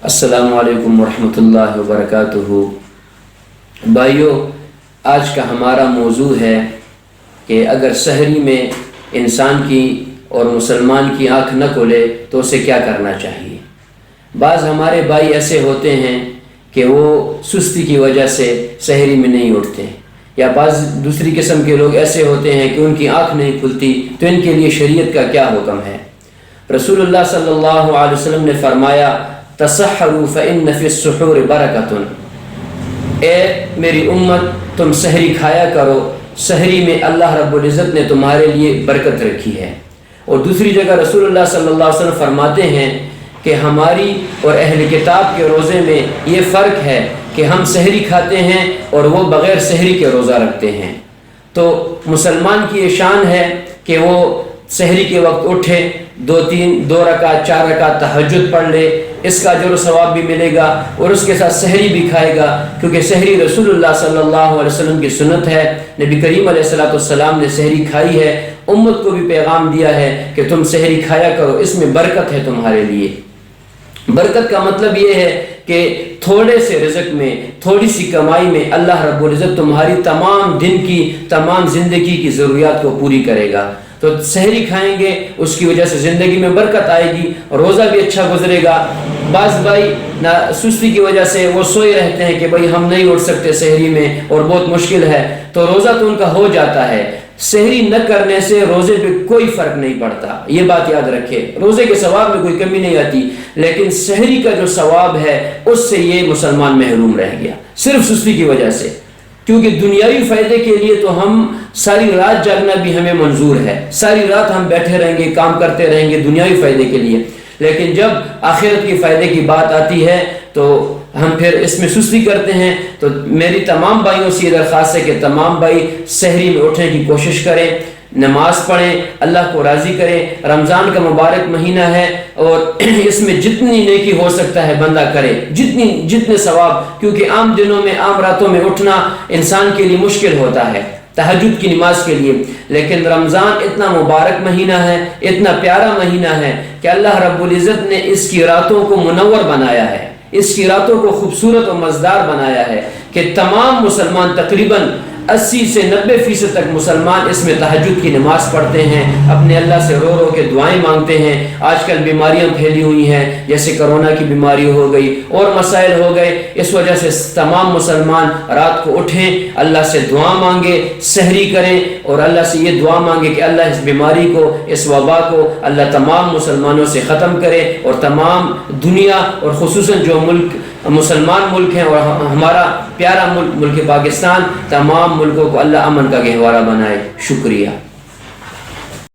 السلام علیکم ورحمۃ اللہ وبرکاتہ۔ بھائیو، آج کا ہمارا موضوع ہے کہ اگر سحری میں انسان کی اور مسلمان کی آنکھ نہ کھلے تو اسے کیا کرنا چاہیے۔ بعض ہمارے بھائی ایسے ہوتے ہیں کہ وہ سستی کی وجہ سے سحری میں نہیں اٹھتے، یا بعض دوسری قسم کے لوگ ایسے ہوتے ہیں کہ ان کی آنکھ نہیں کھلتی، تو ان کے لیے شریعت کا کیا حکم ہے۔ رسول اللہ صلی اللہ علیہ وسلم نے فرمایا، تسحروا فإن فی السحور برکۃ، اے میری امت تم سحری کھایا کرو، سحری میں اللہ رب العزت نے تمہارے لیے برکت رکھی ہے۔ اور دوسری جگہ رسول اللہ صلی اللہ علیہ وسلم فرماتے ہیں کہ ہماری اور اہل کتاب کے روزے میں یہ فرق ہے کہ ہم سحری کھاتے ہیں اور وہ بغیر سحری کے روزہ رکھتے ہیں۔ تو مسلمان کی یہ شان ہے کہ وہ سحری کے وقت اٹھے، دو رکعت 4 رکعت تہجد پڑھ لے، اس کا اجر و ثواب بھی ملے گا اور اس کے ساتھ سحری بھی کھائے گا، کیونکہ سحری رسول اللہ صلی اللہ علیہ وسلم کی سنت ہے۔ نبی کریم علیہ السلام نے سحری کھائی ہے، امت کو بھی پیغام دیا ہے کہ تم سحری کھایا کرو، اس میں برکت ہے تمہارے لیے۔ برکت کا مطلب یہ ہے کہ تھوڑے سے رزق میں، تھوڑی سی کمائی میں اللہ رب العزت تمہاری تمام دن کی، تمام زندگی کی ضروریات کو پوری کرے گا۔ تو سحری کھائیں گے، اس کی وجہ سے زندگی میں برکت آئے گی، روزہ بھی اچھا گزرے گا۔ بعض بھائی سستی کی وجہ سے وہ سوئے رہتے ہیں کہ بھائی ہم نہیں اٹھ سکتے سحری میں اور بہت مشکل ہے، تو روزہ تو ان کا ہو جاتا ہے۔ سحری نہ کرنے سے روزے پہ کوئی فرق نہیں پڑتا، یہ بات یاد رکھے۔ روزے کے ثواب میں کوئی کمی نہیں آتی، لیکن سحری کا جو ثواب ہے اس سے یہ مسلمان محروم رہ گیا، صرف سستی کی وجہ سے۔ کیونکہ دنیاوی فائدے کے لیے تو ہم ساری رات جاگنا بھی ہمیں منظور ہے، ساری رات ہم بیٹھے رہیں گے، کام کرتے رہیں گے دنیاوی فائدے کے لیے، لیکن جب آخرت کی فائدے کی بات آتی ہے تو ہم پھر اس میں سستی کرتے ہیں۔ تو میری تمام بھائیوں سے یہ درخواست ہے کہ تمام بھائی سحری میں اٹھنے کی کوشش کریں، نماز پڑھیں، اللہ کو راضی کریں۔ رمضان کا مبارک مہینہ ہے اور اس میں جتنی نیکی ہو سکتا ہے بندہ کرے، جتنے ثواب، کیونکہ عام دنوں میں، عام راتوں میں اٹھنا انسان کے لیے مشکل ہوتا ہے تہجد کی نماز کے لیے، لیکن رمضان اتنا مبارک مہینہ ہے، اتنا پیارا مہینہ ہے کہ اللہ رب العزت نے اس کی راتوں کو منور بنایا ہے، اس کی راتوں کو خوبصورت و مزدار بنایا ہے کہ تمام مسلمان تقریباً 80 سے 90% تک مسلمان اس میں تہجد کی نماز پڑھتے ہیں، اپنے اللہ سے رو رو کے دعائیں مانگتے ہیں۔ آج کل بیماریاں پھیلی ہوئی ہیں، جیسے کرونا کی بیماری ہو گئی اور مسائل ہو گئے، اس وجہ سے تمام مسلمان رات کو اٹھیں، اللہ سے دعا مانگے، سحری کریں اور اللہ سے یہ دعا مانگے کہ اللہ اس بیماری کو، اس وبا کو اللہ تمام مسلمانوں سے ختم کرے، اور تمام دنیا اور خصوصاً جو ملک مسلمان ملک ہیں اور ہمارا پیارا ملک پاکستان، تمام ملکوں کو اللہ امن کا گہوارہ بنائے۔ شکریہ۔